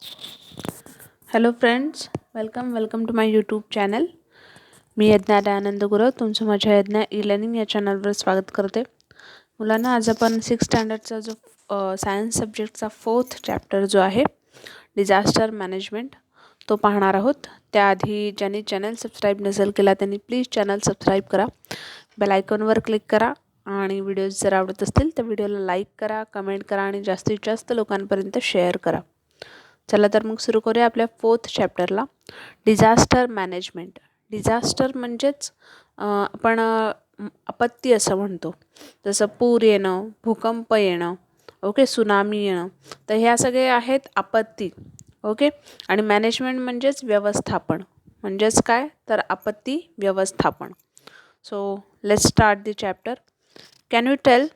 Hello friends, welcome to my YouTube channel. मी यज्ञा दयानंद गुरव तुमचं माझ्या यज्ञा ई लर्निंग या चॅनलवर स्वागत करते. मुलांना आज आपण 6th स्टँडर्डचा जो सायन्स सब्जेक्टचा 4th चॅप्टर जो आहे डिझास्टर मॅनेजमेंट तो पाहणार आहोत. त्याआधी ज्यांनी चॅनल सबस्क्राईब नसेल केला त्यांनी प्लीज चॅनल सबस्क्राईब करा, बेल आयकॉनवर क्लिक करा आणि व्हिडिओज जर आवडत असतील तर व्हिडिओला लाईक करा, कमेंट करा आणि जास्तीत जास्त लोकांपर्यंत शेअर करा. चला तर मग सुरू करूया आपल्या 4th चॅप्टरला. Disaster management. डिझास्टर म्हणजेच आपण आपत्ती असं म्हणतो, जसं पूर येणं, भूकंप येणं, ओके, सुनामी येणं. तर ह्या सगळे आहेत आपत्ती, ओके. आणि मॅनेजमेंट म्हणजेच व्यवस्थापन. म्हणजेच काय तर आपत्ती व्यवस्थापन. So let's start the chapter. Can you tell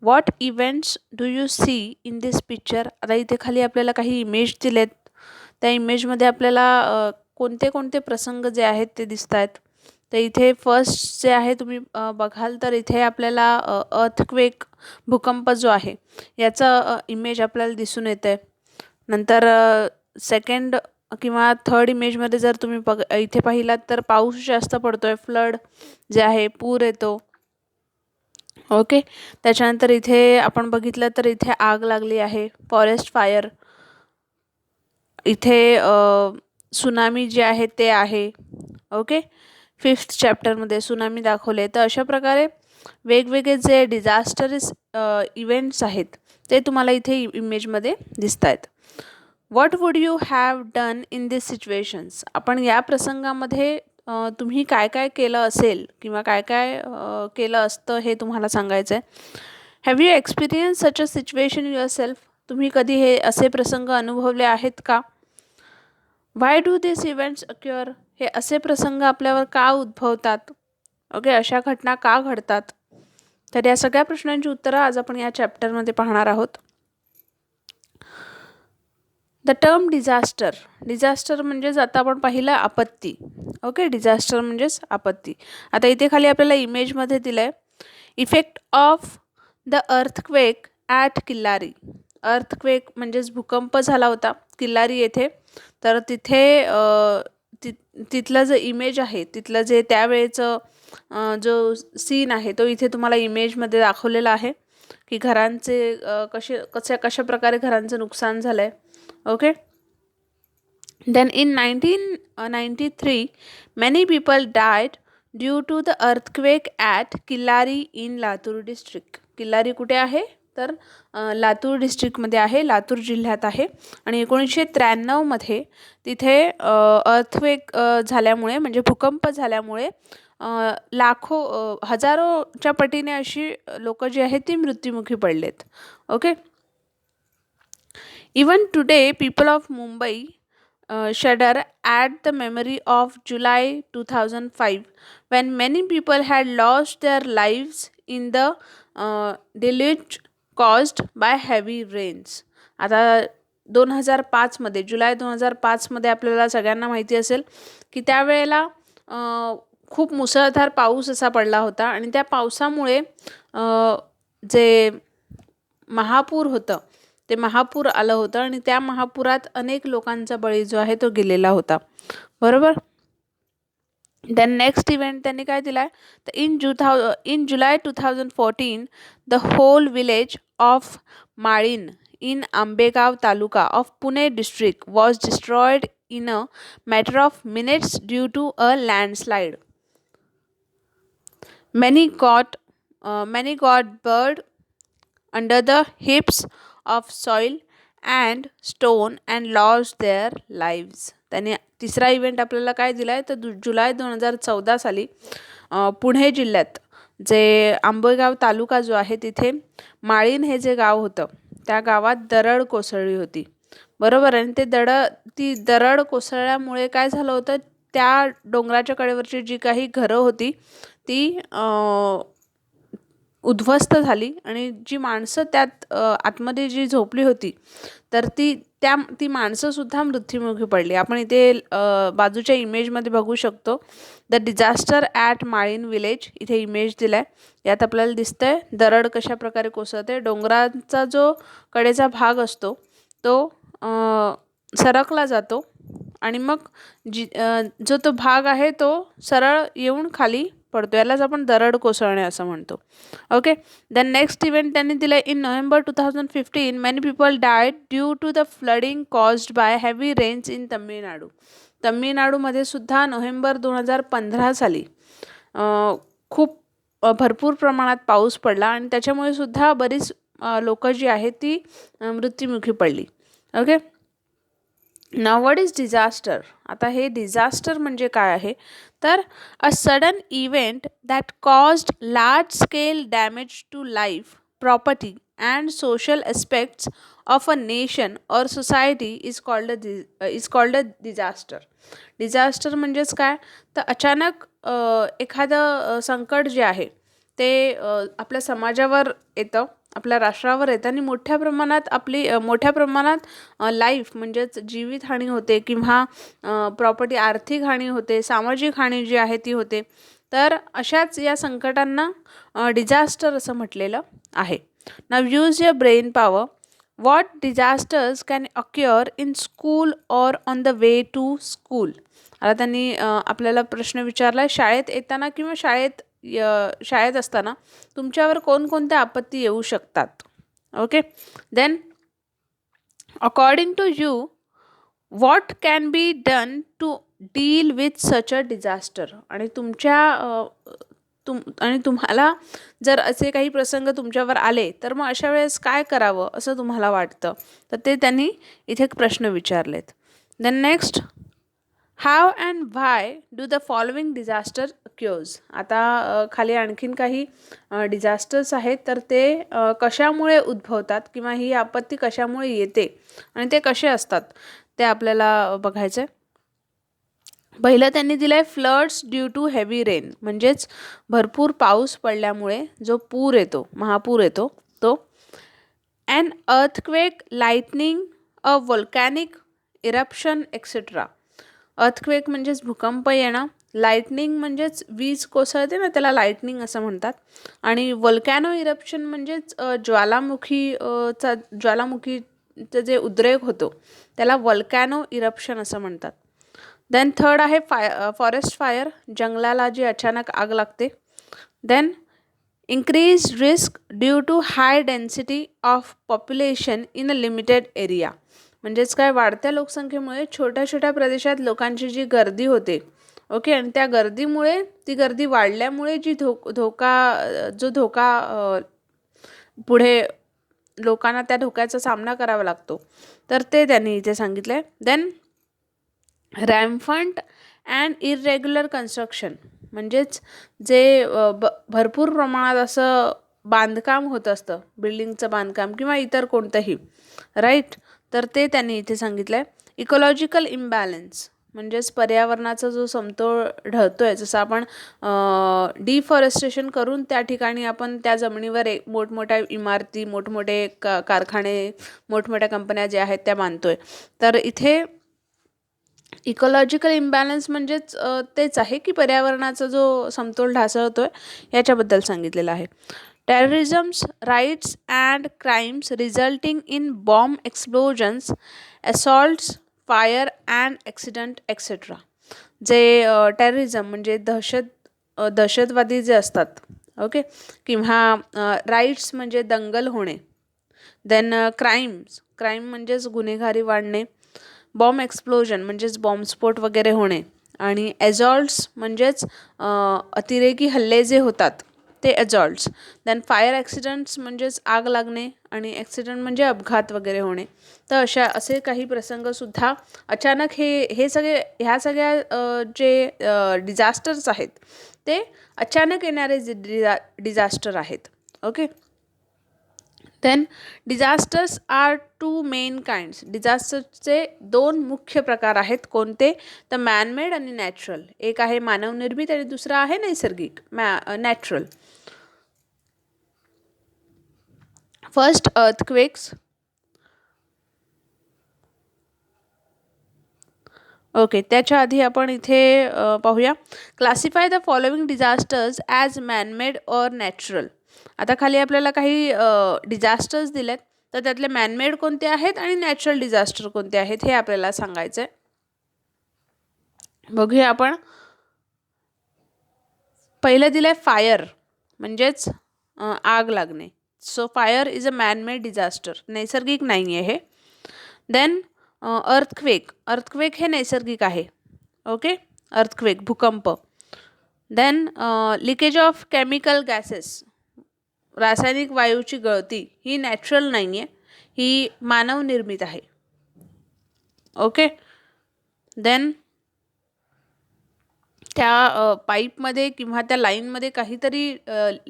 what events do you see in this picture? आता इथे खाली आपल्याला काही इमेज दिलेत. त्या इमेजमध्ये आपल्याला कोणते कोणते प्रसंग जे आहेत ते दिसत आहेत. तर इथे फर्स्ट जे आहे तुम्ही बघाल तर इथे आपल्याला अर्थक्वेक, भूकंप जो आहे याचा इमेज आपल्याला दिसून येतं आहे. नंतर सेकंड किंवा थर्ड इमेजमध्ये जर तुम्ही इथे पाहिलात तर पाऊस जास्त पडतो आहे, फ्लड जे आहे, पूर येतो, ओके. त्याच्यानंतर इथे आपण बघितलं तर इथे आग लागली आहे, फॉरेस्ट फायर. इथे सुनामी जे आहे ते आहे, ओके. 5th चॅप्टरमध्ये सुनामी दाखवले. तर अशा प्रकारे वेगवेगळे जे डिझास्टर्स इव्हेंट्स आहेत ते तुम्हाला इथे इमेजमध्ये दिसत आहेत. What would you have done in this situations? आपण या प्रसंगामध्ये तुम्ही काय काय केलं असेल किंवा काय काय केलं असतं हे तुम्हाला सांगायचं आहे. Have you experience such a situation your self? तुम्ही कधी हे असे प्रसंग अनुभवले आहेत का? व्हाय डू दिस इव्हेंट्स अक्युअर? हे असे प्रसंग आपल्यावर का उद्भवतात, ओके, अशा घटना का घडतात? तर या सगळ्या प्रश्नांची उत्तरं आज आपण या चॅप्टरमध्ये पाहणार आहोत. The term disaster. डिझास्टर म्हणजेच आता आपण पाहिलं आपत्ती, ओके. डिझास्टर म्हणजेच आपत्ती. आता इथे खाली आपल्याला इमेजमध्ये दिलं आहे effect of the earthquake at Killari. Earthquake म्हणजेच भूकंप झाला होता किल्लारी येथे. तर तिथे तिथलं जे इमेज आहे, तिथलं जे त्यावेळेचं जो सीन आहे तो इथे तुम्हाला इमेजमध्ये दाखवलेला आहे की घरांचे कशा प्रकारे घरांचं नुकसान झालं आहे, okay. Then in 1993 many people died due to the earthquake at Killari in Latur district. Killari कुठे आहे तर लातूर डिस्ट्रिक्टमध्ये आहे, लातूर जिल्ह्यात आहे. आणि 1993मध्ये तिथे अर्थक्वेक झाल्यामुळे म्हणजे भूकंप झाल्यामुळे हजारोच्या पटीने अशी लोक जी आहेत ती मृत्युमुखी पडलेत, okay. Even today, people of Mumbai shudder at the memory of July 2005, when many people had lost their lives in the deluge caused by heavy rains. आता 2005मध्ये, जुलै 2005मध्ये आपल्याला सगळ्यांना माहिती असेल की त्यावेळेला खूप मुसळधार पाऊस असा पडला होता आणि त्या पावसामुळे जे महापूर होतं ते महापूर आलं होतं आणि त्या महापुरात अनेक लोकांचा बळी जो आहे तो गेलेला होता, बरोबर. देन नेक्स्ट इव्हेंट त्यांनी काय दिला आहे तर in July 2014 the whole village of Malin in Ambegaon taluka of Pune district was destroyed in a matter of minutes due to a landslide. Many got buried under the heaps of soil and stone and lost their lives. त्याने तिसरा event आपल्याला काय दिला आहे तर जुलै 2014 साली पुणे जिल्ह्यात जे आंबेगाव तालुका जो आहे तिथे माळीन हे जे गाव होतं त्या गावात दरड कोसळली होती, बरोबर. आणि ती दरड कोसळल्यामुळे काय झालं होतं, त्या डोंगराच्या कडेवरची जी काही घरं होती ती उद्ध्वस्त झाली आणि जी माणसं त्यात आतमध्ये जी झोपली होती तर ती माणसंसुद्धा मृत्युमुखी पडली. आपण इथे बाजूच्या इमेजमध्ये बघू शकतो the disaster at Malin village. इथे इमेज दिला आहे, यात आपल्याला दिसतंय दरड कशा प्रकारे कोसळते. डोंगराचा जो कडेचा भाग असतो तो सरकला जातो आणि मग जो तो भाग आहे तो सरळ येऊन खाली पडतो. यालाच आपण दरड कोसळणे असं म्हणतो. ओके. द नेक्स्ट इव्हेंट त्यांनी दिलं in November 2015 many people died due to the flooding caused by heavy rains in Tamil Nadu. तमिळनाडूमध्ये सुद्धा नोव्हेंबर 2015 साली खूप भरपूर प्रमाणात पाऊस पडला आणि त्याच्यामुळे सुद्धा बरीच लोक जी आहेत ती मृत्युमुखी पडली. Okay. Now what is disaster. आता हे डिझास्टर म्हणजे काय आहे तर a sudden event that caused large scale damage to life property and social aspects of a nation or society is called a disaster. Disaster म्हणजेच काय तर अचानक एखादं संकट जे आहे ते आपल्या समाजावर येतं, आपल्या राष्ट्रावर येतं आणि मोठ्या प्रमाणात लाईफ म्हणजेच जीवितहानी होते किंवा प्रॉपर्टी आर्थिक हानी होते, सामाजिक हानी जी आहे ती होते. तर अशाच या संकटांना डिझास्टर असं म्हटलेलं आहे. Now use your brain power. What disasters can occur in school or on the way to school. आता त्यांनी आपल्याला प्रश्न विचारला शाळेत येताना किंवा शाळेत असताना तुमच्यावर कोणकोणत्या आपत्ती येऊ शकतात. Okay. Then according to you what can be done to deal with such a disaster. आणि तुम्हाला जर असे काही प्रसंग तुमच्यावर आले तर मग अशा वेळेस काय करावं असं तुम्हाला वाटतं. तर ते त्यांनी इथे प्रश्न विचारलेत. Then next how and why do the following disaster occurs. आता खाली आणखीन काही डिझास्टर्स आहेत तर ते कशामुळे उद्भवतात किंवा ही आपत्ती कशामुळे येते आणि ते कसे असतात ते आपल्याला बघायचं आहे. पहिलं त्यांनी दिलं आहे floods due to heavy rain म्हणजेच भरपूर पाऊस पडल्यामुळे जो पूर येतो, महापूर येतो तो. And earthquake, lightning, a volcanic eruption etcetera. Earthquake म्हणजेच भूकंप येणं, लाइटनिंग म्हणजेच वीज कोसळते ना त्याला लाइटनिंग असं म्हणतात, आणि वोल्कॅनो इरप्शन म्हणजेच ज्वालामुखीचं जे उद्रेक होतो त्याला वोल्कॅनो इरप्शन असं म्हणतात. देन थर्ड आहे फॉरेस्ट फायर, जंगलाला जी अचानक आग लागते. Then increased risk due to high density of population in a limited area. म्हणजेच काय वाढत्या लोकसंख्येमुळे छोट्या छोट्या प्रदेशात लोकांची जी गर्दी होते. ओके. आणि त्या गर्दीमुळे ती गर्दी वाढल्यामुळे जी धोका पुढे लोकांना त्या धोक्याचा सामना करावा लागतो तर ते त्यांनी इथे सांगितलं आहे. देन रॅम्फंट अँड इरेग्युलर कन्स्ट्रक्शन म्हणजेच जे भरपूर प्रमाणात असं बांधकाम होत असतं, बिल्डिंगचं बांधकाम किंवा इतर कोणतंही, राईट. तर ते त्यांनी इथे सांगितलं आहे. इकोलॉजिकल इम्बॅलन्स म्हणजेच पर्यावरणाचा जो समतोल ढळतो आहे, जसं आपण डिफॉरेस्टेशन करून त्या ठिकाणी आपण त्या जमिनीवर मोठमोठ्या इमारती, मोठमोठे कारखाने, मोठमोठ्या कंपन्या ज्या आहेत त्या बांधतोय. तर इथे इकोलॉजिकल इम्बॅलन्स म्हणजेच तेच आहे की पर्यावरणाचा जो समतोल ढासळतोय याच्याबद्दल सांगितलेलं आहे. Terrorisms, riots and crimes resulting in bomb explosions, assaults, fire and accident etcetera. जे टेररिझम म्हणजे दहशतवादी जे असतात, ओके, किंवा राईट्स म्हणजे दंगल होणे. देन क्राईम म्हणजेच गुन्हेगारी वाढणे. बॉम्ब एक्सप्लोजन म्हणजेच बॉम्बस्फोट वगैरे होणे. आणि ॲझॉल्ट्स म्हणजेच अतिरेकी हल्ले जे होतात ते ॲझॉल्ट्स. देन फायर ॲक्सिडंट्स म्हणजेच आग लागणे, आणि ॲक्सिडंट म्हणजे अपघात वगैरे होणे. तर असे काही प्रसंगसुद्धा अचानक ह्या सगळ्या जे डिझास्टर्स आहेत ते अचानक येणारे डिझास्टर आहेत. Okay. Then disasters are two main kinds. डिझास्टर्सचे दोन मुख्य प्रकार आहेत. कोणते तर मॅनमेड आणि नॅचरल. एक आहे मानवनिर्मित आणि दुसरा आहे नैसर्गिक, नॅचरल. First earthquakes. ओके. त्याच्या आधी आपण इथे पाहूया classify the following disasters as man-made or natural. आता खाली आपल्याला काही डिझास्टर्स दिलेत तर त्यातले मॅनमेड कोणते आहेत आणि नॅचरल डिझास्टर कोणते आहेत हे आपल्याला सांगायचं आहे. बघूया आपण. पहिलं दिलं आहे फायर, म्हणजेच आग लागणे. So fire is a man-made disaster, नैसर्गिक नाही आहे हे. देन अर्थक्वेक, अर्थक्वेक हे नैसर्गिक आहे. ओके, अर्थक्वेक भूकंप. Then leakage of chemical gases, रासायनिक वायूची गळती, ही नॅचरल नाही आहे, ही मानवनिर्मित आहे. ओके. देन त्या पाईपमध्ये किंवा त्या लाईनमध्ये काहीतरी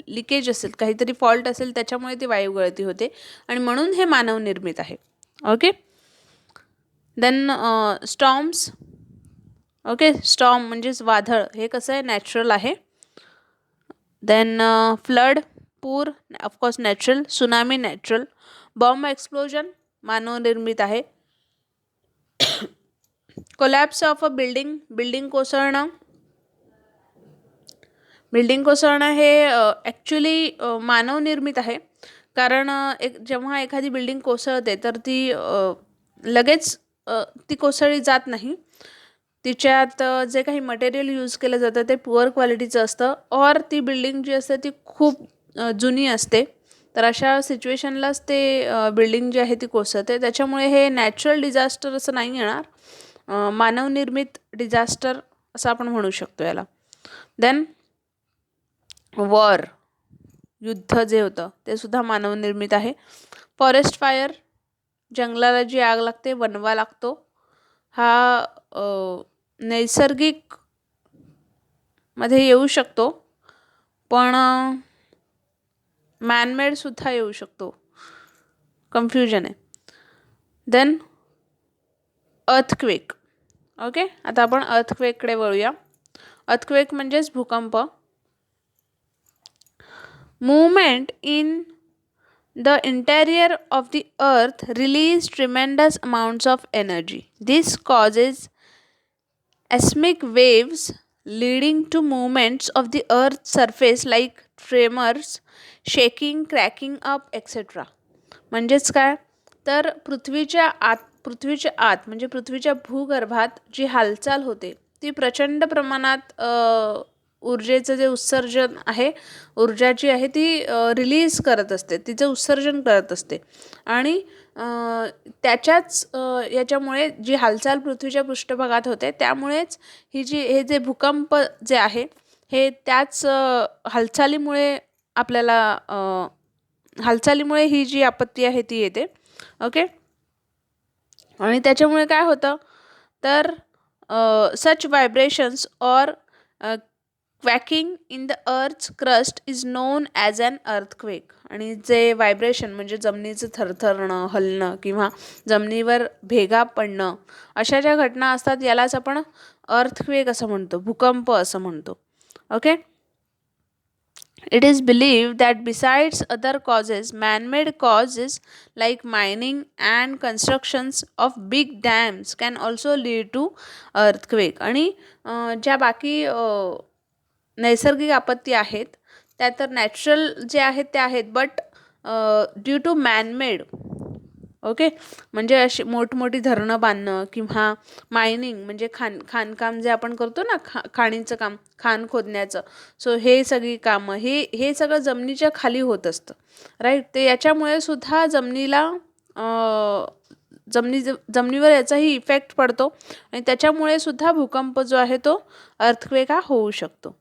लिकेज असेल, काहीतरी फॉल्ट असेल, त्याच्यामुळे ती वायू गळती होते आणि म्हणून हे मानवनिर्मित आहे. Okay. Then storms. Okay, storm म्हणजेच वादळ, हे कसं आहे, नॅचरल आहे. देन फ्लड, पूर, of course natural. Tsunami natural. Bomb explosion मानवनिर्मित आहे. Collapse of a building, building कोसळणं, बिल्डिंग कोसळणं हे ॲक्च्युली मानवनिर्मित आहे. कारण जेव्हा एखादी बिल्डिंग कोसळते तर ती लगेच ती कोसळली जात नाही. तिच्यात जे काही मटेरियल यूज केलं जातं ते पुअर क्वालिटीचं असतं, और ती बिल्डिंग जी असते ती खूप जुनी असते. तर अशा सिच्युएशनलाच ते बिल्डिंग जी आहे ती कोसळते. त्याच्यामुळे हे नॅचरल डिझास्टर असं नाही येणार, मानवनिर्मित डिझास्टर असं आपण म्हणू शकतो याला. देन वॉर, युद्ध जे होतं ते सुद्धा मानवनिर्मित आहे. फॉरेस्ट फायर, जंगलाला जी आग लागते, वणवा लागतो, हा नैसर्गिक मध्ये येऊ शकतो, पण मॅनमेड सुद्धा येऊ शकतो. कन्फ्युजन आहे. Then earthquake. ओके, आता आपण अर्थक्वेककडे वळूया. अर्थक्वेक म्हणजेच भूकंप. Movement in the interior of the earth release tremendous amounts of energy. This causes seismic waves leading to movements of the earth's surface like tremors, shaking, cracking up, etc. म्हणजेच काय, तर पृथ्वीच्या आत म्हणजे पृथ्वीच्या भूगर्भात जी हालचाल होते ती प्रचंड प्रमाणात ऊर्जेचं जे उत्सर्जन आहे, ऊर्जा जी आहे ती रिलीज करत असते, तिचं उत्सर्जन करत असते. आणि त्याच्याच याच्यामुळे जी हालचाल पृथ्वीच्या पृष्ठभागात होते त्यामुळेच हे जे भूकंप जे आहे हे त्याच हालचालीमुळे ही जी आपत्ती आहे ती येते. ओके. आणि त्याच्यामुळे काय होतं, तर such vibrations or quaking in the earth's crust is known as an earthquake. आणि जे व्हायब्रेशन म्हणजे जमिनीचं थरथरणं, हलणं किंवा जमिनीवर भेगा पडणं, अशा ज्या घटना असतात यालाच आपण अर्थक्वेक असं म्हणतो, भूकंप असं म्हणतो. Okay. It is believed that besides other causes, man-made causes like mining and constructions of big dams can also lead to earthquake. आणि ज्या बाकी नैसर्गिक आपत्ती आहेत त्या तर नॅचरल जे आहेत त्या आहेत, but due to manmade. Okay, म्हणजे अशी मोठमोठी धरणं बांधणं किंवा मायनिंग म्हणजे खाणकाम जे आपण करतो ना, खाणीचं काम, खाण खोदण्याचं. सो हे सगळी कामं हे सगळं जमिनीच्या खाली होत असतं, राईट. ते याच्यामुळे सुद्धा जमिनीवर याचाही इफेक्ट पडतो आणि त्याच्यामुळे सुद्धा भूकंप जो आहे तो अर्थक्वेक हा होऊ शकतो.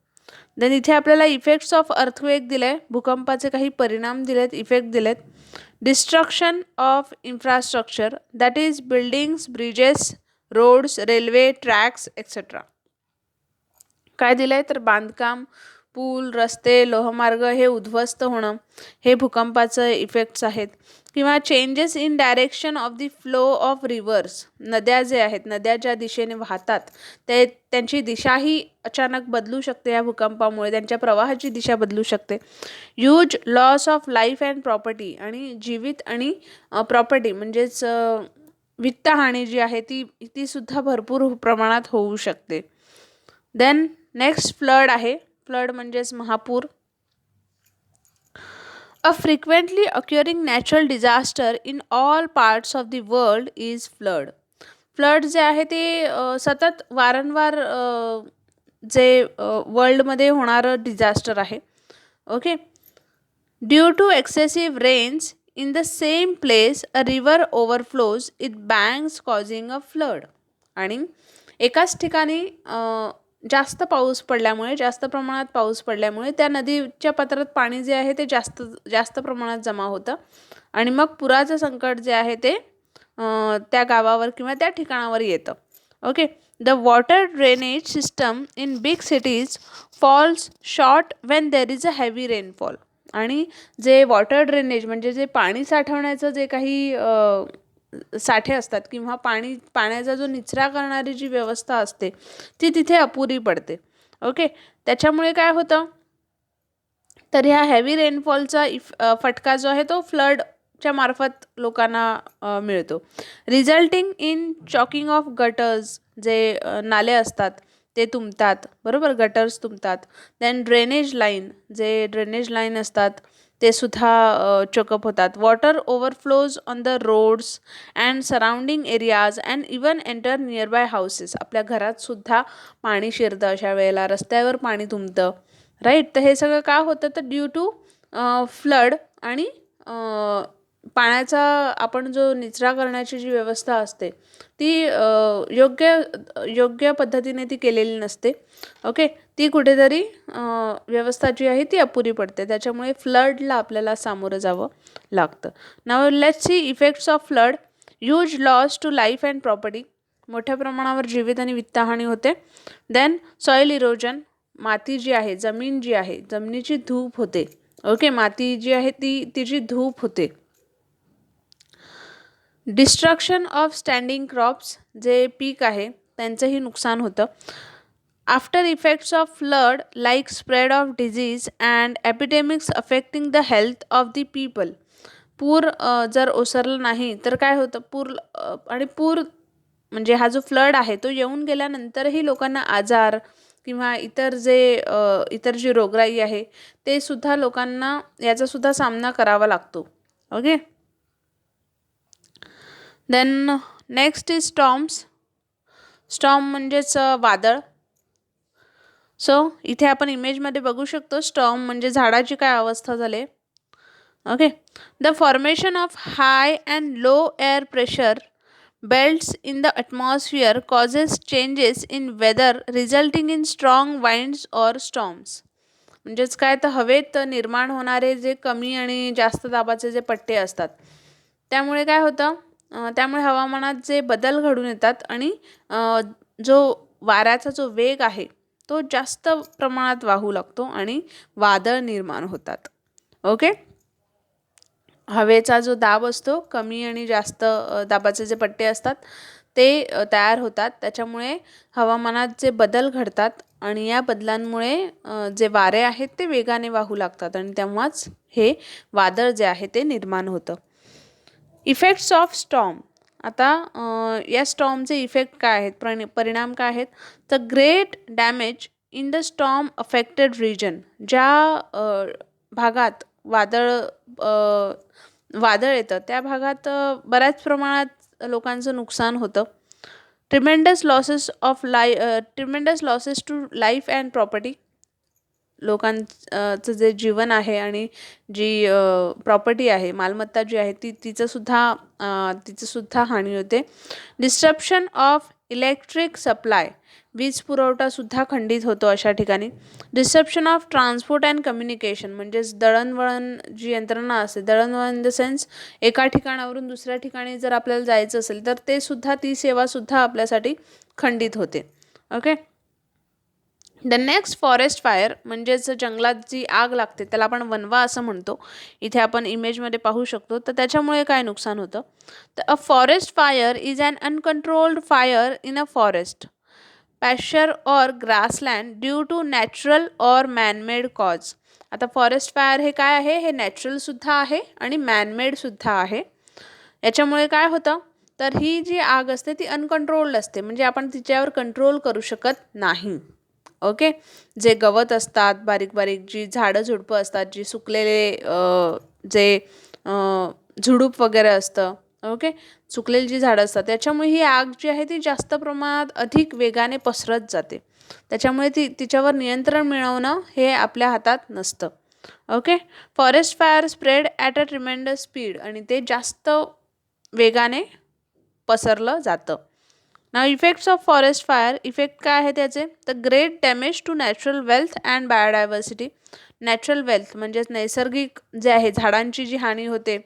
देन इथे आपल्याला इफेक्ट्स ऑफ अर्थक्वेक दिले, भूकंपाचे काही परिणाम दिलेत, इफेक्ट दिलेत. Destruction of infrastructure, that is buildings, bridges, roads, railway tracks etcetera. काय दिलंय, तर बांधकाम, पूल, रस्ते, लोहमार्ग हे उद्ध्वस्त होणं, हे भूकंपाचे इफेक्ट्स आहेत. किंवा changes in direction of the flow of reverse, नद्या जे आहेत, नद्या ज्या दिशेने वाहतात त्यांची दिशाही अचानक बदलू शकते या भूकंपामुळे, त्यांच्या प्रवाहाची दिशा बदलू शकते. Huge loss of life and property, आणि जीवित आणि प्रॉपर्टी म्हणजेच वित्तहानी जी आहे ती सुद्धा भरपूर प्रमाणात होऊ शकते. देन नेक्स्ट फ्लड आहे. फ्लड म्हणजेच महापूर. A frequently occurring natural disaster in all parts of the world is flood. Flood जे आहे ते सतत वारंवार जे वर्ल्डमध्ये होणारं डिझास्टर आहे. Okay. Due to excessive rains in the same place a river overflows it banks causing a flood. आणि एकाच ठिकाणी जास्त पाऊस पडल्यामुळे, जास्त प्रमाणात पाऊस पडल्यामुळे त्या नदीच्या पात्रात पाणी जे आहे ते जास्त जास्त प्रमाणात जमा होतं आणि मग पुराचं संकट जे आहे ते त्या गावावर किंवा त्या ठिकाणावर येतं. Okay. The water drainage system in big cities falls short when there is a heavy rainfall. आणि जे वॉटर ड्रेनेज म्हणजे जे पाणी साठवण्याचं जे काही साठे असतात किंवा पाण्याचा जो निचरा करणारी जी व्यवस्था असते ती तिथे अपुरी पडते. ओके. त्याच्यामुळे काय होतं, तर ह्या हेवी रेनफॉलचा फटका जो आहे तो फ्लडच्या मार्फत लोकांना मिळतो. Resulting in choking of gutters, जे नाले असतात ते तुंबतात, बरोबर, गटर्स तुंबतात. देन ड्रेनेज लाईन, जे ड्रेनेज लाईन असतात ते सुद्धा चोकअप होतात. Water overflows on the roads and surrounding areas and even enter nearby houses. आपल्या घरात सुद्धा पाणी शिरतं अशा वेळेला, रस्त्यावर पाणी तुंबतं, राईट. तर हे सगळं का होतं, तर ड्यू टू फ्लड. आणि पाण्याचा आपण जो निचरा करण्याची जी व्यवस्था असते ती योग्य पद्धतीने ती केलेली नसते. ओके. ती कुठेतरी व्यवस्था जी आहे ती अपुरी पडते. त्याच्यामुळे फ्लडला आपल्याला सामोरं जावं लागतं. Now let's see effects of flood. Huge loss to life and property. मोठ्या प्रमाणावर जीवित आणि वित्तहानी होते. देन सॉईल इरोजन, माती जी आहे, जमीन जी आहे, जमिनीची धूप होते. ओके. माती जी आहे तिची धूप होते. डिस्ट्रक्शन ऑफ स्टँडिंग क्रॉप्स, जे पीक आहे त्यांचंही नुकसान होतं. After effects of flood like spread of disease and epidemics affecting the health of the people. पूर जर ओसरला नाही तर काय होतं, पूर म्हणजे हा जो फ्लड आहे तो येऊन गेल्यानंतरही लोकांना आजार किंवा इतर जी रोगराई आहे ते सुद्धा लोकांना याचा सुद्धा सामना करावा लागतो. Okay. Then next is storms. Storm म्हणजेच वादळ. सो इथे आपण इमेजमध्ये बघू शकतो स्टॉर्म म्हणजे झाडाची काय अवस्था झाली. Okay. The formation of high and low air pressure belts in the atmosphere causes changes in weather resulting in strong winds or storms. म्हणजेच काय, तर हवेत निर्माण होणारे जे कमी आणि जास्त दाबाचे जे पट्टे असतात त्यामुळे काय होतं, त्यामुळे हवामानात जे बदल घडून येतात आणि जो वाऱ्याचा जो वेग आहे तो जास्त प्रमाणात वाहू लागतो आणि वादळ निर्माण होतात. ओके. हवेचा जो दाब असतो, कमी आणि जास्त दाबाचे जे पट्टे असतात ते तयार होतात. त्याच्यामुळे हवामानात जे बदल घडतात आणि या बदलांमुळे जे वारे आहेत ते वेगाने वाहू लागतात आणि तेव्हाच हे वादळ जे आहे ते निर्माण होतं. Effects of storm. आता या स्टॉर्मचे इफेक्ट काय आहेत, परिणाम काय आहेत, तर great damage in the storm affected region. ज्या भागात वादळ येतं त्या भागात बऱ्याच प्रमाणात लोकांचं नुकसान होतं. Tremendous losses to life and property. लोकांचं जे जीवन आहे आणि जी प्रॉपर्टी आहे, मालमत्ता जी आहे तिचं सुद्धा हानी होते. Disruption of electric supply. वीज पुरवठा सुद्धा खंडित होतो अशा ठिकाणी. Disruption of transport and communication म्हणजेच दळणवळण जी यंत्रणा असते, दळणवळण इन द सेन्स एका ठिकाणावरून दुसऱ्या ठिकाणी जर आपल्याला जायचं असेल तर ती सेवासुद्धा आपल्यासाठी खंडित होते. Okay. The next forest fire म्हणजेच जंगलात जी आग लागते त्याला आपण वणवा असं म्हणतो. इथे आपण इमेजमध्ये पाहू शकतो. तर त्याच्यामुळे काय नुकसान होतं, तर a forest fire is an uncontrolled fire in a forest pasture or grassland due to natural or manmade cause. आता फॉरेस्ट फायर हे काय आहे, हे नॅचरलसुद्धा आहे आणि मॅनमेडसुद्धा आहे. याच्यामुळे काय होतं, तर ही जी आग असते ती अनकंट्रोल्ड असते, म्हणजे आपण तिच्यावर कंट्रोल करू शकत नाही. ओके. जे गवत असतात, बारीक बारीक जी झाडं झुडपं असतात, जी सुकलेले जे झुडूप वगैरे असतं, ओके, सुकलेली जी झाडं असतात, त्याच्यामुळे ही आग जी आहे ती जास्त प्रमाणात अधिक वेगाने पसरत जाते. त्याच्यामुळे तिच्यावर नियंत्रण मिळवणं हे आपल्या हातात नसतं. Okay. Forest fire spread at a tremendous speed, आणि ते जास्त वेगाने पसरलं जातं. Now effects of forest fire. Effect काय आहे त्याचे? तर great damage to natural wealth and biodiversity. Natural wealth म्हणजेच नैसर्गिक जे आहे झाडांची जी हानी होते,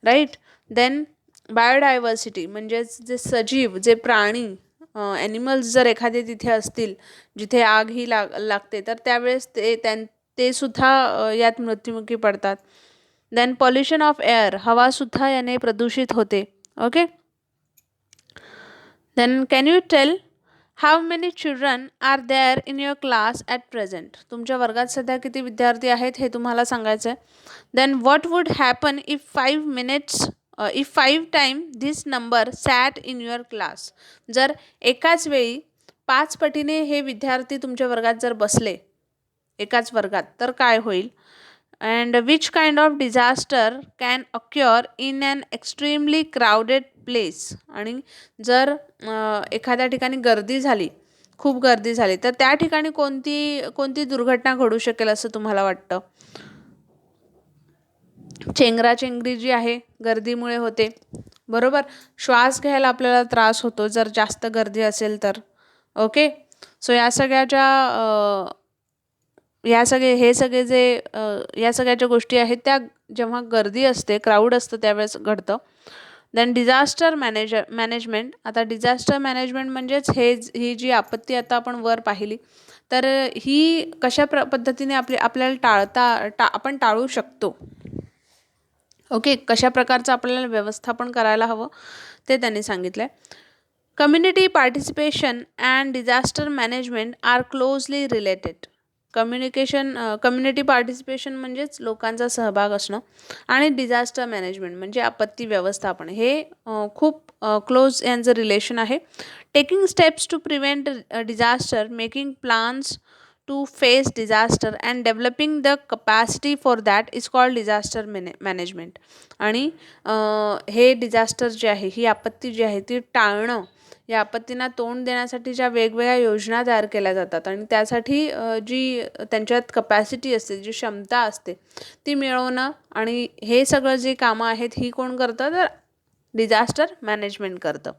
राईट. देन बायोडायव्हर्सिटी म्हणजेच जे सजीव, जे प्राणी, ॲनिमल्स जर एखादे तिथे असतील जिथे आग ही लागते, तर त्यावेळेस ते सुद्धा यात मृत्युमुखी पडतात. Then pollution of air. हवासुद्धा याने प्रदूषित होते. Okay. Then can you tell how many children are there in your class at present. तुमच्या वर्गात सध्या किती विद्यार्थी आहेत हे तुम्हाला सांगायचं आहे. Then what would happen if 5 time this number sat in your class. जर एकाच वेळी 5 पटीने हे विद्यार्थी तुमच्या वर्गात जर बसले एकाच वर्गात, तर काय होईल? And which kind of disaster can occur in an extremely crowded place. आणि जर एखाद्या ठिकाणी गर्दी झाली, खूप गर्दी झाली, तर त्या ठिकाणी कोणती दुर्घटना घडू शकेल असं तुम्हाला वाटतं? चेंगराचेंगरी जी आहे गर्दीमुळे होते, बरोबर. श्वास घ्यायला आपल्याला त्रास होतो जर जास्त गर्दी असेल तर. ओके. सो या सगळ्या ज्या गोष्टी आहेत त्या जेव्हा गर्दी असते, क्राऊड असतं, त्यावेळेस घडतं. Then disaster management. आता डिझास्टर मॅनेजमेंट म्हणजेच ही जी आपत्ती आता आपण वर पाहिली, तर ही कशा पद्धतीने आपल्याला आपण टाळू शकतो. ओके. कशा प्रकारचं आपल्याला व्यवस्थापन करायला हवं ते त्यांनी सांगितलं आहे. Community participation and disaster management are closely related. Community participation म्हणजेच लोकांचा सहभाग असणं, आणि डिझास्टर मॅनेजमेंट म्हणजे आपत्ती व्यवस्थापन, हे खूप क्लोज यांचं रिलेशन आहे. Taking steps to prevent disaster, making plans to face disaster and developing the capacity for that is called disaster management. आणि हे डिझास्टर जे आहे, ही आपत्ती जी आहे ती टाळणं, या आपत्तींना तोंड देण्यासाठी ज्या वेगवेगळ्या योजना तयार केल्या जातात, आणि त्यासाठी जी त्यांच्यात कपॅसिटी असते, जी क्षमता असते, ती मिळवणं, आणि हे सगळं जे कामं आहेत ही कोण करतं? तर डिझास्टर मॅनेजमेंट करतं.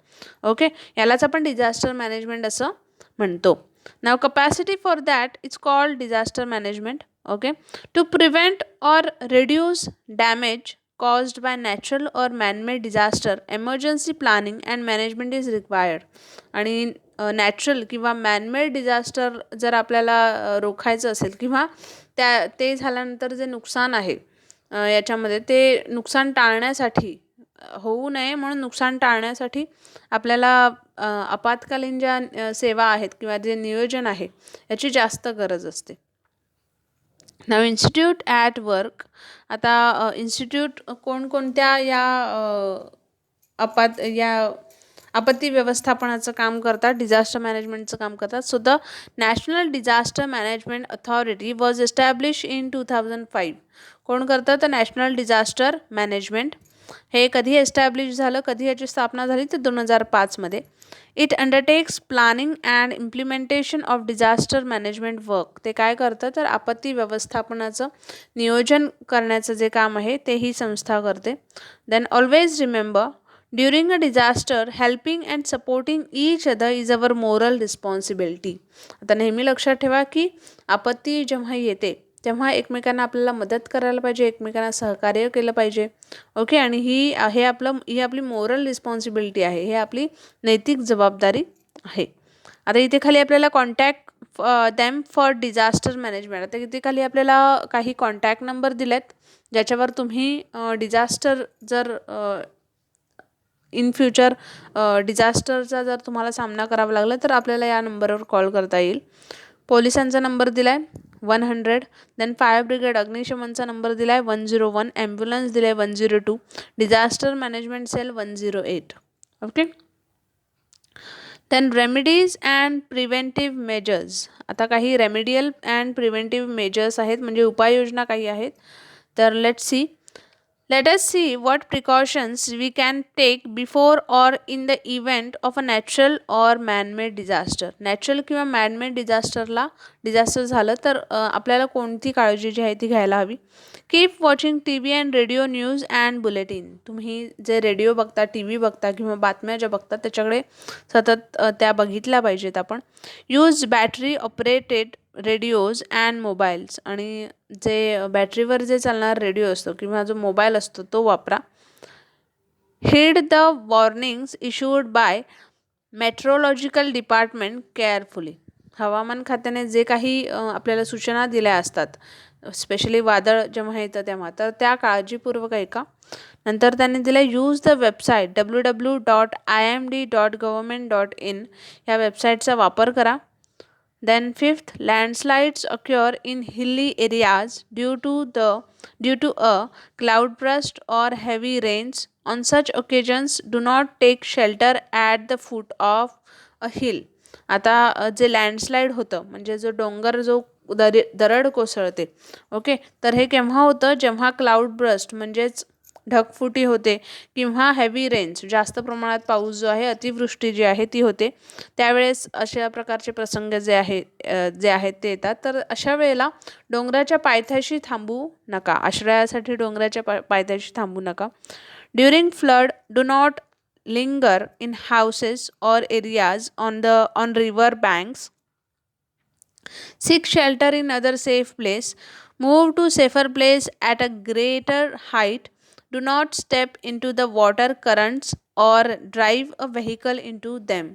ओके. यालाच आपण डिझास्टर मॅनेजमेंट असं म्हणतो. Now capacity for that is called disaster management. Okay. To prevent or reduce damage caused by natural or man-made disaster, emergency planning and management is required. आणि natural किंवा man-made disaster जर आपल्याला रोखायचं असेल, किंवा ते झाल्यानंतर जे नुकसान आहे याच्यामध्ये, ते नुकसान टाळण्यासाठी, होऊ नये म्हणून नुकसान टाळण्यासाठी आपल्याला आपत्कालीन ज्या सेवा आहेत किंवा जे नियोजन आहे याची जास्त गरज असते. नाव इन्स्टिट्यूट ॲट वर्क. आता इन्स्टिट्यूट कोणकोणत्या या आपत्ती व्यवस्थापनाचं काम करतात, डिझास्टर मॅनेजमेंटचं काम करतात. So the national disaster management authority was establish in 2005. कोण करतं? तर नॅशनल डिझास्टर मॅनेजमेंट. हे कधी एस्टॅब्लिश झालं, कधी याची स्थापना झाली? तर 2005 it undertakes planning and implementation of disaster management work. ते काय करतं? तर आपत्ती व्यवस्थापनाचं नियोजन करण्याचं जे काम आहे ते ही संस्था करते. Then always remember, during a disaster helping and supporting each other is our moral responsibility. आता नेहमी लक्षात ठेवा की आपत्ती जेव्हा येते तेव्हा एकमेकांना आपल्याला मदत करायला पाहिजे, एकमेकांना सहकार्य केलं पाहिजे. ओके. आणि ही आपली मोरल रिस्पॉन्सिबिलिटी आहे, ही आपली नैतिक जबाबदारी आहे. आता इथे खाली आपल्याला contact them for disaster management. आता इथे खाली आपल्याला काही कॉन्टॅक्ट नंबर दिलेत, ज्याच्यावर तुम्ही डिझास्टर जर इन फ्युचर डिझास्टरचा जर तुम्हाला सामना करावा लागला तर आपल्याला या नंबरवर कॉल करता येईल. पोलिसांचा नंबर दिला आहे 100. देन फायर ब्रिगेड अग्निशमनचा नंबर दिला आहे 101. ॲम्ब्युलन्स दिला आहे 102. Disaster management cell 108. Okay. Then remedies and preventive measures. आता काही रेमेडियल अँड प्रिव्हेंटिव्ह मेजर्स आहेत, म्हणजे उपाययोजना काही आहेत. तर let's see. Let us see what precautions we can take before or in the event of a natural or man-made disaster. Natural किंवा man-made disaster झालं तर आपल्याला कोणती काळजी जी आहे ती घ्यायला हवी. Keep watching T V and radio news and bulletin. तुम्ही जे रेडिओ बघता, टी व्ही बघता किंवा बातम्या ज्या बघता त्याच्याकडे सतत त्या बघितल्या पाहिजेत आपण. Use battery operated radios and mobiles. आणि जे बॅटरीवर जे चालणार रेडिओ असतो किंवा जो मोबाईल असतो तो वापरा. Heed the warnings issued by meteorological department carefully. हवामान खात्याने जे काही आपल्याला सूचना दिल्या असतात, स्पेशली वादळ जेव्हा येतं तेव्हा, तर त्या काळजीपूर्वक ऐका. नंतर त्यांनी दिलं यूज द वेबसाईट www.imd.government.in ह्या वेबसाईटचा वापर करा. Then fifth, landslides occur in hilly areas due to a cloudburst or heavy rains. On such occasions, do not take shelter at the foot of a hill. आता जे landslide होतं म्हणजे जो डोंगर जो दरड कोसळते, ओके, तर हे केव्हा होतं, जेव्हा क्लाउड ब्रस्ट म्हणजेच ढगफुटी होते किंवा हेवी रेन्स जास्त प्रमाणात पाऊस जो आहे, अतिवृष्टी जी आहे ती होते, त्यावेळेस अशा प्रकारचे प्रसंग जे आहेत ते येतात. तर अशा वेळेला डोंगराच्या पायथ्याशी थांबू नका, आश्रयासाठी डोंगराच्या पायथ्याशी थांबू नका. During flood do not linger in houses or areas on river banks. Seek shelter in other safe place. Move to safer place at a greater height. Do not step into the water currents or drive a vehicle into them.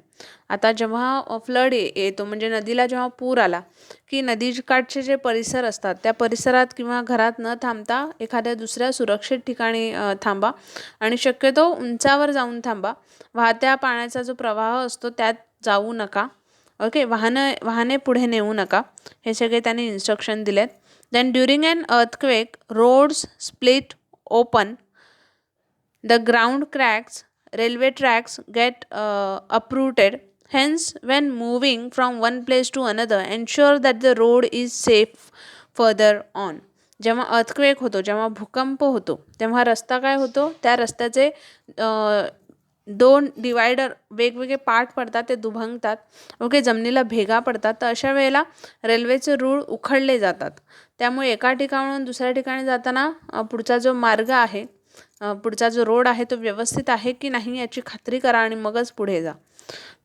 आता जेव्हा flood येतो म्हणजे नदीला जेव्हा पूर आला की नदीकाठचे जे परिसर असतात त्या परिसरात किंवा घरात न थांबता एखाद्या दुसऱ्या सुरक्षित ठिकाणी थांबा आणि शक्यतो उंचावर जाऊन थांबा. वाहत्या पाण्याचा जो प्रवाह असतो त्यात जाऊ नका. ओके, वाहने पुढे नेऊ नका. हे सगळे त्यांनी इन्स्ट्रक्शन दिलेत. Then during an earthquake roads split open, the ground cracks, railway tracks get uprooted. Hence, when moving from one place to another, ensure that the road is safe further on. जेव्हा earthquake होतो, जेव्हा भूकंप होतो, तेव्हा रस्ता काय होतो, त्या रस्त्याचे दोन डिवायडर वेगवेगळे पार्ट पडतात, ते दुभंगतात. ओके, जमिनीला भेगा पडतात. तर अशा वेळेला रेल्वेचे रूळ उखडले जातात. त्यामुळे एका ठिकाणाहून दुसऱ्या ठिकाणी जाताना पुढचा जो मार्ग आहे, पुढचा जो रोड आहे तो व्यवस्थित आहे की नाही याची खात्री करा आणि मगच पुढे जा.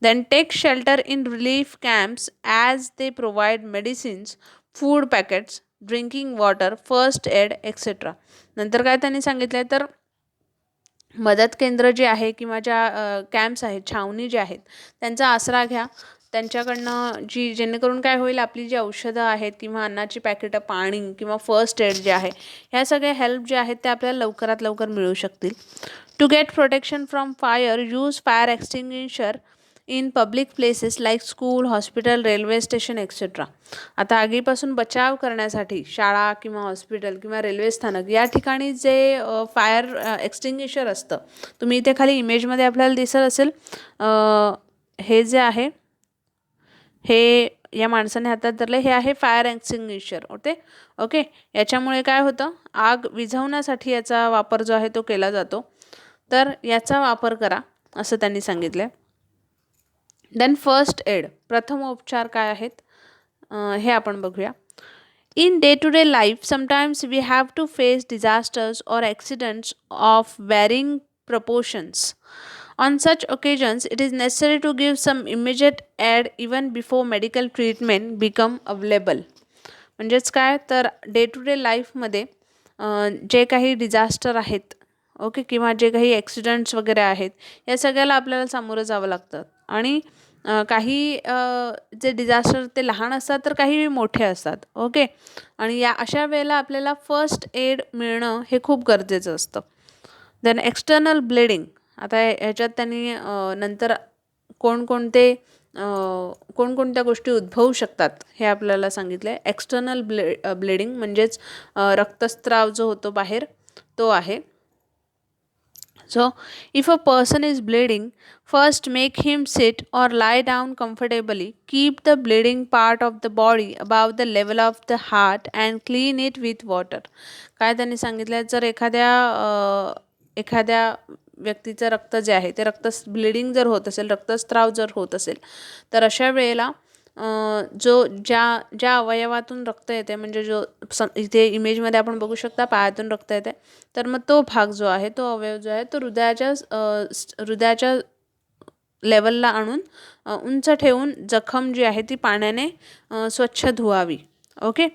Then take shelter in relief camps as they provide medicines, food packets, drinking water, first aid etcetera. नंतर काय त्यांनी सांगितलं तर मदत केंद्र जे आहे किंवा ज्या कॅम्प्स आहेत, छावणी जे आहेत, त्यांचा आसरा घ्या. त्यांच्याकडनं जेणेकरून काय होईल, आपली जी औषधं आहेत किंवा अन्नाची पॅकेटं, पाणी किंवा फर्स्ट एड जे आहे, ह्या सगळ्या हेल्प जे आहेत ते आपल्याला लवकरात लवकर मिळू शकतील. To get protection from fire, use fire extinguisher in public places like school, hospital, railway station etcetera. आता आगीपासून बचाव करण्यासाठी शाळा किंवा हॉस्पिटल किंवा रेल्वे स्थानक या ठिकाणी जे फायर एक्सटिंग्विशर असतं, तुम्ही इथे खाली इमेजमध्ये आपल्याला दिसत असेल, हे जे आहे हे या माणसाने हातात धरले, हे आहे फायर एक्सटिंग्विशर. ओके, याच्यामुळे काय होतं, आग विझवण्यासाठी याचा वापर जो आहे तो केला जातो. तर याचा वापर करा असं त्यांनी सांगितलं. देन फर्स्ट एड, प्रथमोपचार काय आहेत हे आपण बघूया. In day to day life sometimes we have to face disasters or accidents of varying proportions. On such occasions, it is necessary to give some immediate aid even before medical treatment become available. म्हणजेच काय तर day to day लाईफमध्ये जे काही disaster आहेत, okay, किंवा जे काही ॲक्सिडेंट्स वगैरे आहेत, या सगळ्याला आपल्याला सामोरं जावं लागतं. आणि काही जे डिझास्टर ते लहान असतात तर काही मोठे असतात. ओके, आणि या अशा वेळेला आपल्याला फर्स्ट एड मिळणं हे खूप गरजेचं असतं. Then external bleeding. आता ह्याच्यात त्यांनी नंतर कोणकोणत्या गोष्टी उद्भवू शकतात हे आपल्याला सांगितलं आहे. एक्सटर्नल ब्लिडिंग म्हणजेच रक्तस्राव जो होतो बाहेर तो आहे. So if a person is bleeding, first make him sit or lie down comfortably. Keep the bleeding part of the body above the level of the heart and clean it with water. काय त्यांनी सांगितलं, जर एखाद्या व्यक्तीचं रक्त जे आहे ते ब्लिडिंग जर होत असेल, रक्तस्राव जर होत असेल, तर अशा वेळेला जो ज्या ज्या अवयवातून रक्त येते, म्हणजे इथे इमेजमध्ये आपण बघू शकता पायातून रक्त येते, तर मग तो भाग जो आहे, तो अवयव जो आहे, तो हृदयाच्या लेवलला आणून उंच ठेवून जखम जी आहे ती पाण्याने स्वच्छ धुवावी. Okay.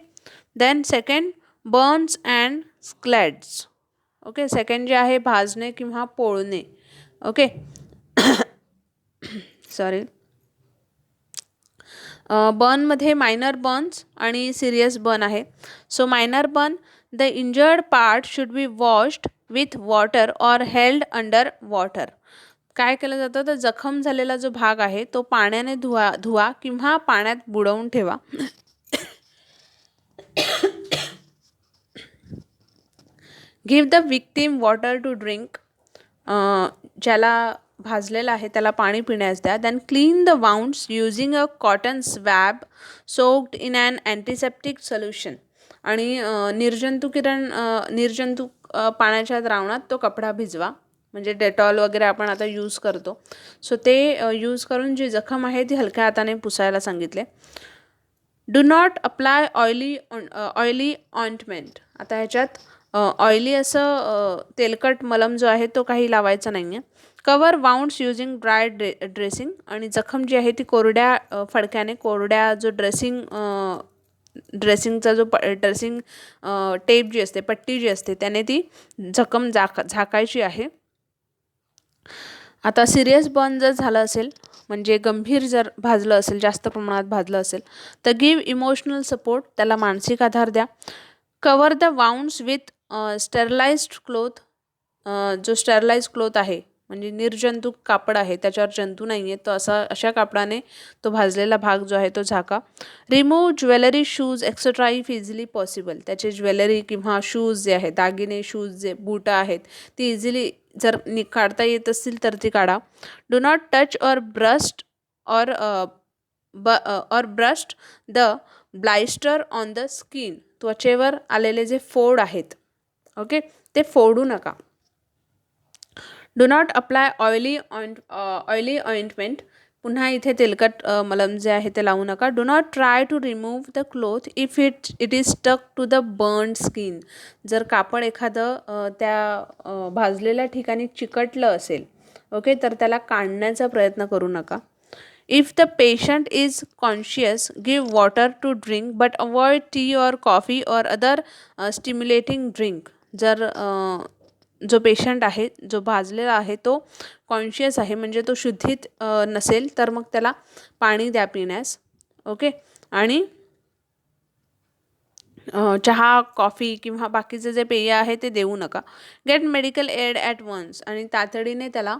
Then second, burns and scalds. Okay. Second जे आहे भाजणे किंवा पोळणे. ओके. सॉरी. बर्नमध्ये मायनर बर्न्स आणि सिरियस बर्न आहे. So minor burn, the injured part should be washed with water or held under water. काय केलं जातं, तर जखम झालेला जो भाग आहे तो पाण्याने धुवा किंवा पाण्यात बुडवून ठेवा. Give the victim water to drink. ज्याला भाजलेला आहे त्याला पाणी पिण्यास द्या. Then clean the wounds using a cotton swab soaked in an antiseptic solution. आणि निर्जंतुक पाण्याच्या द्रावणात तो कपडा भिजवा, म्हणजे डेटॉल वगैरे आपण आता यूज करतो. सो ते यूज करून जी जखम आहे ती हलक्या हाताने पुसायला सांगितले. Do not apply oily ointment. आता ह्याच्यात ऑइली असं तेलकट मलम जो आहे तो काही लावायचा नाही आहे. Cover wounds using dry dressing. आणि जखम जी आहे ती कोरड्या फडक्याने, कोरड्या जो ड्रेसिंगचा जो ड्रेसिंग टेप जी असते, पट्टी जी असते, त्याने ती जखम झाकायची आहे. आता सिरियस बर्न जर झालं असेल, म्हणजे गंभीर जर भाजलं असेल, जास्त प्रमाणात भाजलं असेल, तर गिव्ह इमोशनल सपोर्ट. त्याला मानसिक आधार द्या. Cover the wounds with sterilised cloth. जो स्टेरलाइज क्लोथ आहे, म्हणजे निर्जंतुक कापड आहे, त्याच्यावर जंतू नाही आहेत, तर अशा कापडाने तो भाजलेला भाग जो आहे तो झाका. Remove jewellery, shoes etcetera if easily possible. त्याचे ज्वेलरी किंवा शूज जे आहेत, दागिने, शूज जे बुटं आहेत, ती इझिली जर काढता येत असतील तर ती काढा. Do not touch or burst the blister on the skin. त्वचेवर आलेले जे फोड आहेत, ओके, ते फोडू नका. Do not apply oily ointment. पुन्हा इथे तेलकट मलम जे आहे ते लावू नका. Do not try to remove the cloth if it is stuck to the burned skin. जर कापड एखादं त्या भाजलेल्या ठिकाणी चिकटलं असेल, ओके, तर त्याला काढण्याचा प्रयत्न करू नका. If the patient is conscious, give water to drink but avoid tea or coffee or other stimulating drink. जर जो पेशंट आहे, जो भाजलेला आहे, तो कॉन्शियस आहे, म्हणजे तो शुद्धीत नसेल, तर मग त्याला पाणी द्या पिण्यास. ओके. आणि चहा, कॉफी किंवा बाकीचे जे पेय आहे ते देऊ नका. Get medical aid at once. आणि तातडीने त्याला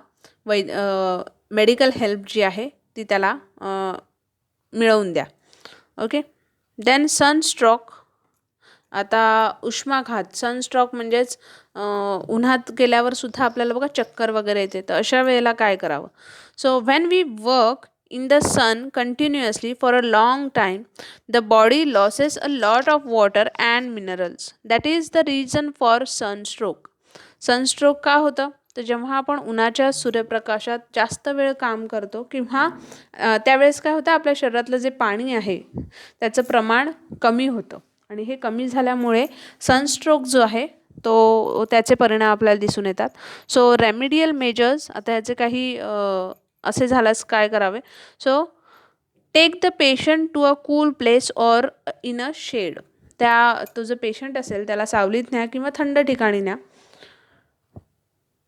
मेडिकल हेल्प जी आहे ती त्याला मिळवून द्या. ओके. Then sunstroke. आता उष्माघात, सनस्ट्रोक म्हणजेच उन्हात गेल्यावर सुद्धा आपल्याला बघा चक्कर वगैरे येते, तर अशा वेळेला काय करावं. So when we work in the sun continuously for a long time, the body loses a lot of water and minerals. That is the reason for sunstroke. Sunstroke का होतं, तर जेव्हा आपण उन्हाच्या सूर्यप्रकाशात जास्त वेळ काम करतो किंवा त्यावेळेस काय होतं, आपल्या शरीरातलं जे पाणी आहे त्याचं प्रमाण कमी होतं, आणि हे कमी झाल्यामुळे सनस्ट्रोक जो आहे तो त्याचे परिणाम आपल्याला दिसून येतात. So remedial measures. आता ह्याचे काही असे झाल्यास काय करावे. So take the patient to a cool place or in a shade. तो जो पेशंट असेल त्याला सावलीत न्या किंवा थंड ठिकाणी न्या.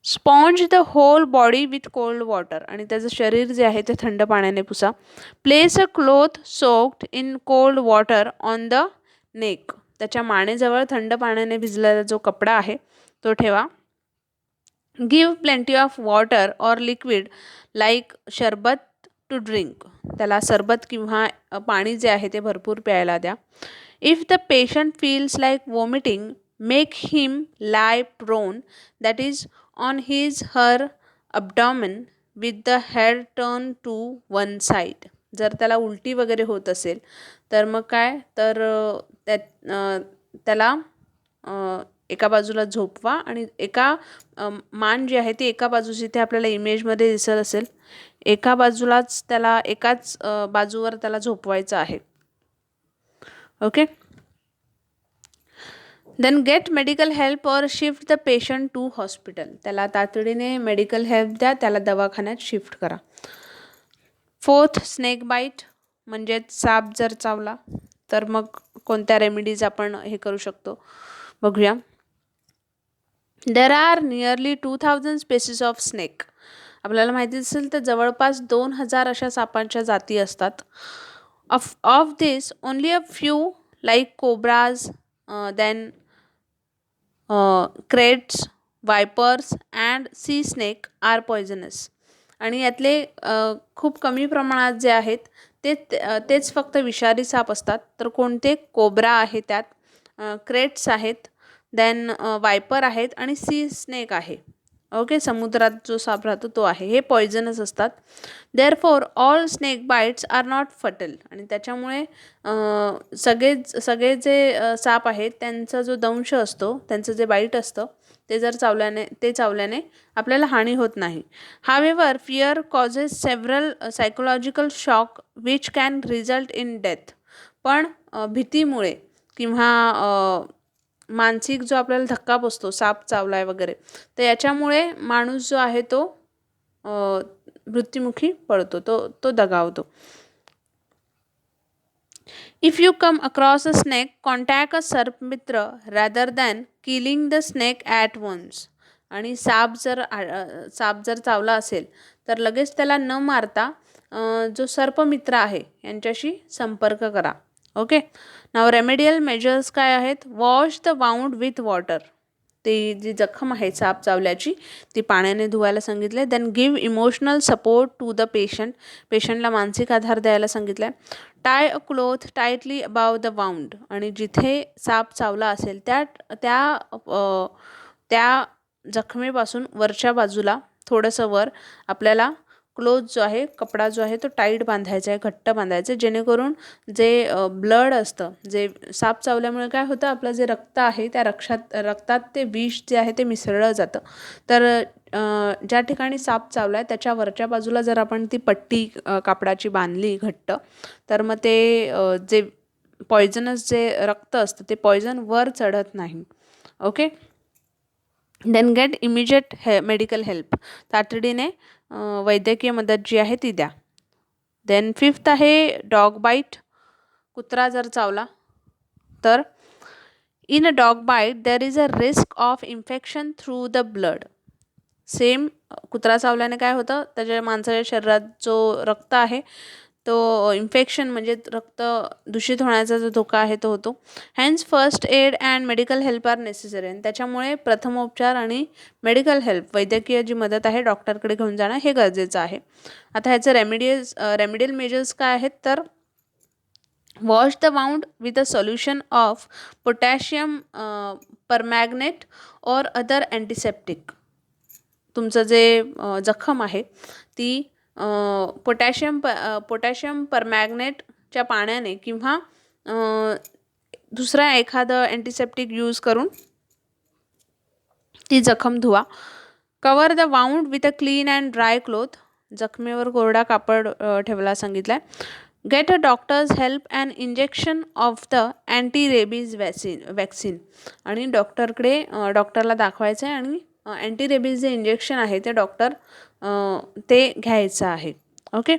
Sponge the whole body with cold water. आणि त्याचं शरीर जे आहे ते थंड पाण्याने पुसा. Place a cloth soaked in cold water on the neck. त्याच्या मानेजवळ थंड पाण्याने भिजलेला जो कपडा आहे तो ठेवा. Give plenty of water or liquid like शरबत टू ड्रिंक. त्याला सरबत किंवा पाणी जे आहे ते भरपूर प्यायला द्या. If the patient feels like vomiting, make him lie prone, that is on his her abdomen with the head turn to one side. जर त्याला उलटी वगैरे होत असेल तर मग काय तर त्याला एका बाजूला झोपवा आणि मान जी आहे ती एका बाजूची, इथे आपल्याला इमेजमध्ये दिसत असेल, एका बाजूलाच त्याला एकाच बाजूवर त्याला झोपवायचं आहे. Okay. Then get medical help or shift the patient to hospital. त्याला तातडीने मेडिकल हेल्प द्या, त्याला दवाखान्यात शिफ्ट करा. 4th स्नेक बाईट म्हणजेच साप जर चावला तर मग कोणत्या रेमेडीज आपण हे करू शकतो बघूया. There are nearly 2000 species of snake. आपल्याला माहिती असेल तर जवळपास 2000 अशा सापांच्या जाती असतात. Of this only a few like cobras, then kraits, vipers and sea snake are poisonous. आणि यातले खूप कमी प्रमाणात जे आहेत तेच फक्त विषारी साप असतात. तर कोणते? कोब्रा आहे, त्यात क्रेट्स आहेत, देन वायपर आहेत आणि सी स्नेक आहे. ओके, समुद्रात जो साप राहतो तो आहे. हे पॉयझनस असतात. Therefore all snake bites are not fatal. आणि त्याच्यामुळे सगळे जे साप आहेत त्यांचा जो दंश असतो, त्यांचं जे बाईट असतं ते जर चावल्याने आपल्याला हानी होत नाही. However fear causes several psychological shock which can result in death. पण भीतीमुळे किंवा मानसिक जो आपल्याला धक्का बसतो साप चावलाय वगैरे, तर याच्यामुळे माणूस जो आहे तो मृत्युमुखी पडतो, तो दगावतो. If you come across a snake contact a सर्पमित्र rather than killing the snake at once. आणि साप जर चावला असेल तर लगेच त्याला न मारता जो सर्पमित्र आहे यांच्याशी संपर्क करा. ओके. नाव रेमेडियल मेजर्स काय आहेत? Wash the wound with water. ती जी जखम आहे साप चावल्याची ती पाण्याने धुवायला सांगितले. Then give emotional support to the पेशंटला मानसिक आधार द्यायला सांगितलं. Tie a cloth tightly above the wound. आणि जिथे साप चावला असेल त्या जखमेपासून वरच्या बाजूला थोडंसं वर आपल्याला क्लोथ जो आहे, कपडा जो आहे तो टाईट बांधायचा आहे, घट्ट बांधायचं आहे, जेणेकरून जे ब्लड असतं, जे साप चावल्यामुळे काय होतं, आपलं जे रक्त आहे त्या रक्तात ते विष जे आहे ते मिसळलं जातं. तर ज्या ठिकाणी साप चावला आहे त्याच्या वरच्या बाजूला जर आपण ती पट्टी कापडाची बांधली घट्ट, तर मग ते जे पॉयझनस जे रक्त असतं ते पॉयझन वर चढत नाही. Okay. Then get immediate medical help. तातडीने वैद्यकीय मदत जी आहे ती द्या. देन 5th आहे डॉग बाईट. कुत्रा जर चावला तर in a dog bite there is a risk of infection through the blood. Same कुत्रा चावल्याने काय होतं, त्याच्या माणसाच्या शरीरात जो रक्त आहे तो इन्फेक्शन म्हणजे रक्त दूषित होण्याचा जो धोका आहे तो होतो. Hence first aid and medical help are necessary. आणि त्याच्यामुळे प्रथमोपचार आणि मेडिकल हेल्प, वैद्यकीय जी मदत आहे डॉक्टरकडे घेऊन जाणं हे गरजेचं आहे. आता ह्याचं रेमेडियल मेजर्स काय आहेत तर wash the wound with a solution of potassium permanganate or other antiseptic. तुमचं जे जखम आहे ती पोटॅशियम परमॅग्नेटच्या पाण्याने किंवा दुसरा एखादं अँटीसेप्टिक यूज करून ती जखम धुवा. Cover the wound with a clean and dry cloth. जखमेवर कोरडा कापड ठेवायला सांगितलं आहे. Get a doctor's help and injection of the anti rabies vaccine. आणि डॉक्टरला दाखवायचं आहे आणि अँटी रेबीज जे इंजेक्शन आहे ते घ्यायचं आहे. Okay.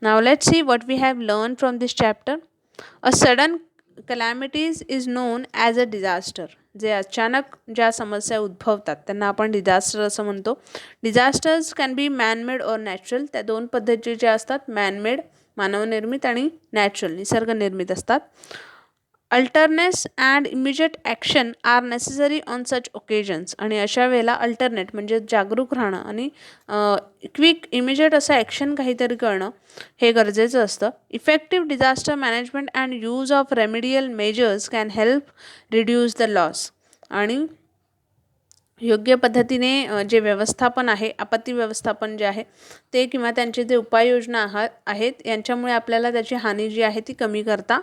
Now let's see what we have learn from this chapter. A sudden calamities is known as a disaster. जे अचानक ज्या समस्या उद्भवतात त्यांना आपण डिझास्टर असं म्हणतो. डिझास्टर्स कॅन बी मॅनमेड और नॅचरल. त्या दोन पद्धती ज्या असतात, मॅनमेड मानवनिर्मित आणि नॅचरल निसर्गनिर्मित असतात. Alertness and immediate action are necessary on such occasions. आणि अशा वेळेला अल्टरनेट म्हणजे जागरूक राहणं आणि क्विक इमिजिएट असं ॲक्शन काहीतरी करणं हे गरजेचं असतं. Effective disaster management and use of remedial measures can help reduce the loss. आणि योग्य पद्धतीने जे व्यवस्थापन आहे, आपत्ती व्यवस्थापन जे आहे ते किंवा त्यांचे जे उपाययोजना आहेत यांच्यामुळे आपल्याला त्याची हानी जी आहे ती कमी करता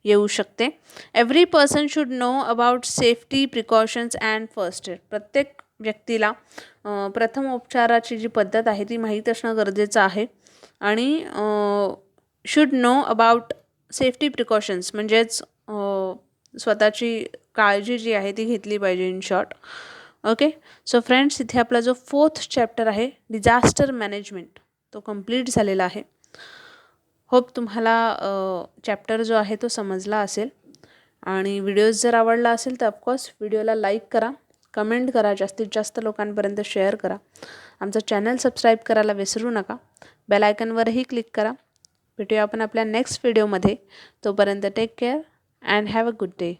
येऊ शकते. Every person should know about safety precautions and first aid. प्रत्येक व्यक्तीला प्रथमोपचाराची जी पद्धत आहे ती माहीत असणं गरजेचं आहे. आणि should know about safety precautions म्हणजेच स्वतःची काळजी जी आहे ती घेतली पाहिजे in short. Okay. So friends, इथे आपला जो 4th चॅप्टर आहे डिझास्टर मॅनेजमेंट तो कंप्लीट झालेला आहे. होप तुम्हाला चॅप्टर जो आहे तो समजला असेल. आणि व्हिडिओज जर आवडला असेल तर ऑफकोर्स व्हिडिओला लाईक करा, कमेंट करा, जास्तीत जास्त लोकांपर्यंत शेअर करा. आमचं चॅनल सबस्क्राईब करायला विसरू नका. बेल आयकनवरही क्लिक करा. भेटूया आपण आपल्या नेक्स्ट व्हिडिओमध्ये. तोपर्यंत take care and have a good day.